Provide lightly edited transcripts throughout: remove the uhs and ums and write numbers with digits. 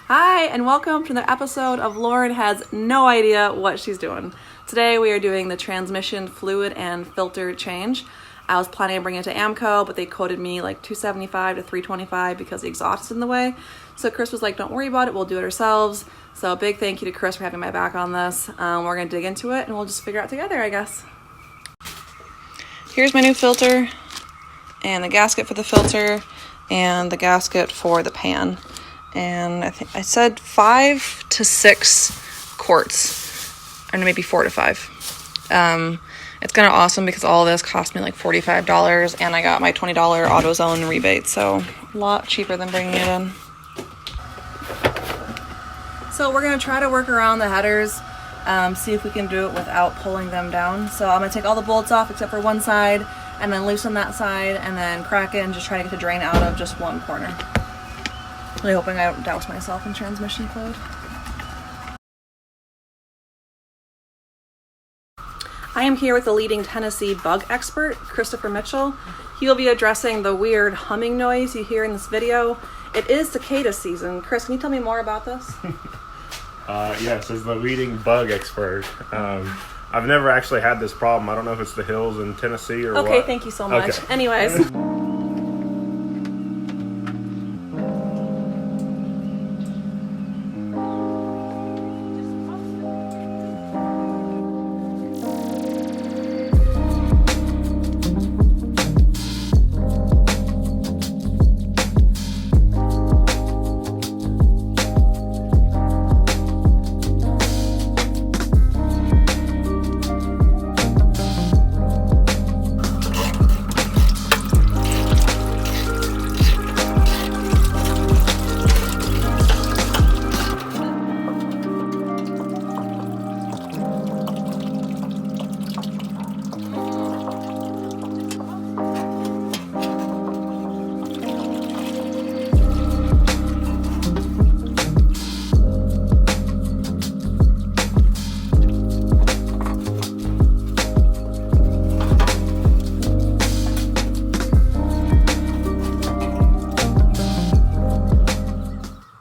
Hi, and welcome to the episode of Lauren Has No Idea What She's Doing. Today we are doing the transmission fluid and filter change. I was planning on bringing it to AMCO, but they quoted me like $275 to $325 because the exhaust is in the way. So Chris was like, don't worry about it, we'll do it ourselves. So a big thank you to Chris for having my back on this. We're going to dig into it and we'll just figure it out together, I guess. Here's my new filter and the gasket for the filter and the gasket for the pan. And I think I said 5 to 6 quarts, or maybe 4 to 5. It's kind of awesome because all of this cost me like $45, and I got my $20 AutoZone rebate, so a lot cheaper than bringing it in. So we're gonna try to work around the headers, see if we can do it without pulling them down. So I'm gonna take all the bolts off except for one side, and then loosen that side, and then crack it and just try to get the drain out of just one corner. Really hoping I don't douse myself in transmission fluid. I am here with the leading Tennessee bug expert, Christopher Mitchell. He will be addressing the weird humming noise you hear in this video. It is cicada season. Chris, can you tell me more about this? Yes, as the leading bug expert. I've never actually had this problem. I don't know if it's the hills in Tennessee or what. Okay, thank you so much. Okay. Anyways.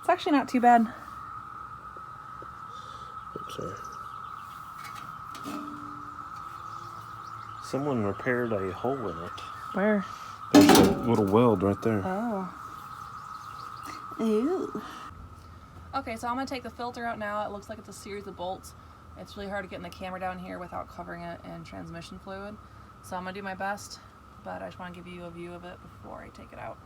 Actually not too bad. Oops, sorry. Someone repaired a hole in it. Where? There's a little weld right there. Oh. Ew. Okay, so I'm going to take the filter out now. It looks like it's a series of bolts. It's really hard to get in the camera down here without covering it in transmission fluid. So I'm going to do my best, but I just want to give you a view of it before I take it out.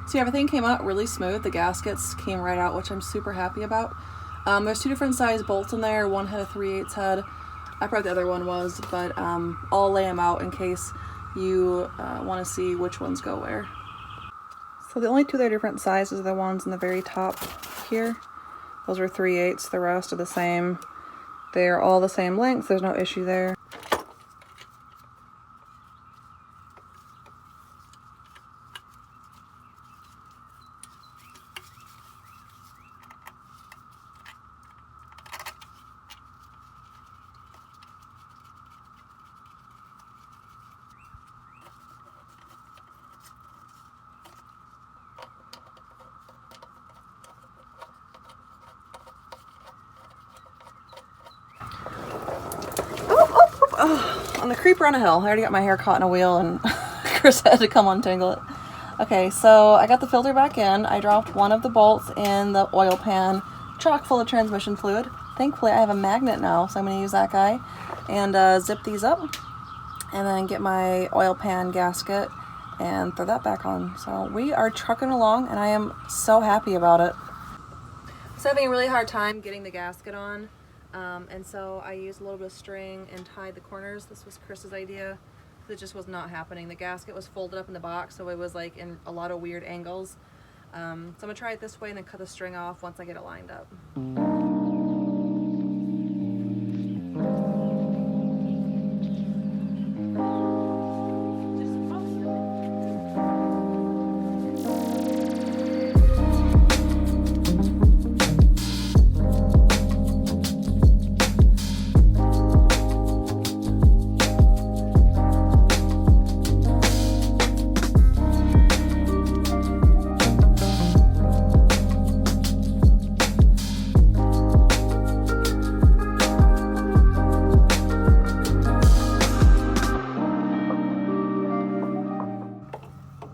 See, everything came out really smooth. The gaskets came right out, which I'm super happy about. There's 2 different size bolts in there. One had a 3/8 head. I forgot the other one was, but I'll lay them out in case you want to see which ones go where. So the only 2 that are different sizes are the ones in the very top here. Those are 3/8. The rest are the same. They're all the same length. There's no issue there. I'm gonna creep around a hill. I already got my hair caught in a wheel and Chris had to come untangle it. Okay, so I got the filter back in. I dropped one of the bolts in the oil pan, chock full of transmission fluid. Thankfully I have a magnet now, so I'm gonna use that guy. And zip these up, and then get my oil pan gasket and throw that back on. So we are trucking along, and I am so happy about it. I was having a really hard time getting the gasket on, and so I used a little bit of string and tied the corners. This was Chris's idea. It just was not happening. The gasket was folded up in the box, so it was like in a lot of weird angles. So I'm gonna try it this way and then cut the string off once I get it lined up.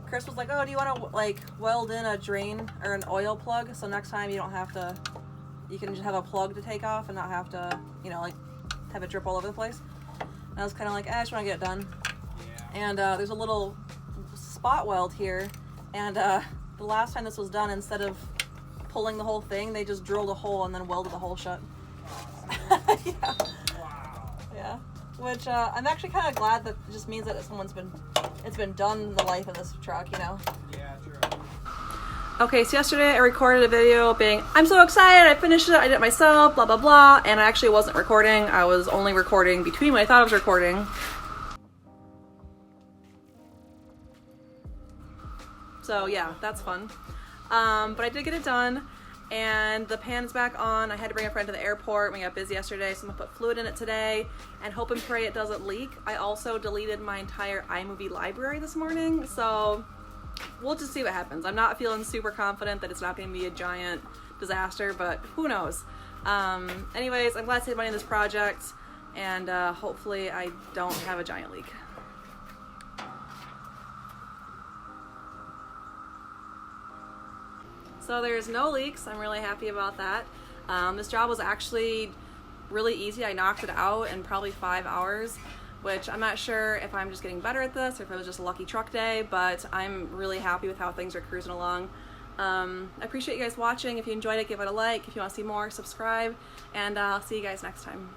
Chris was like, oh, do you want to like weld in a drain or an oil plug, so next time you don't have to, you can just have a plug to take off and not have to, you know, like have it drip all over the place. And I was kind of like, I just want to get it done. And there's a little spot weld here, and the last time this was done, instead of pulling the whole thing, they just drilled a hole and then welded the hole shut. Yeah. Yeah. Which I'm actually kind of glad that it just means that it's been done in the life of this truck, you know? Yeah, true. Okay, so yesterday I recorded a video being, I'm so excited, I finished it, I did it myself, blah, blah, blah, and I actually wasn't recording. I was only recording between when I thought I was recording. So yeah, that's fun. But I did get it done, and the pan is back on. I had to bring a friend to the airport. We got busy yesterday, so I'm gonna put fluid in it today and hope and pray it doesn't leak. I also deleted my entire iMovie library this morning, so we'll just see what happens. I'm not feeling super confident that it's not gonna be a giant disaster, but who knows. Anyways, I'm glad to save money on this project, and hopefully I don't have a giant leak. So there's no leaks. I'm really happy about that. This job was actually really easy. I knocked it out in probably 5 hours, which I'm not sure if I'm just getting better at this or if it was just a lucky truck day, but I'm really happy with how things are cruising along. I appreciate you guys watching. If you enjoyed it, give it a like. If you want to see more, subscribe, and I'll see you guys next time.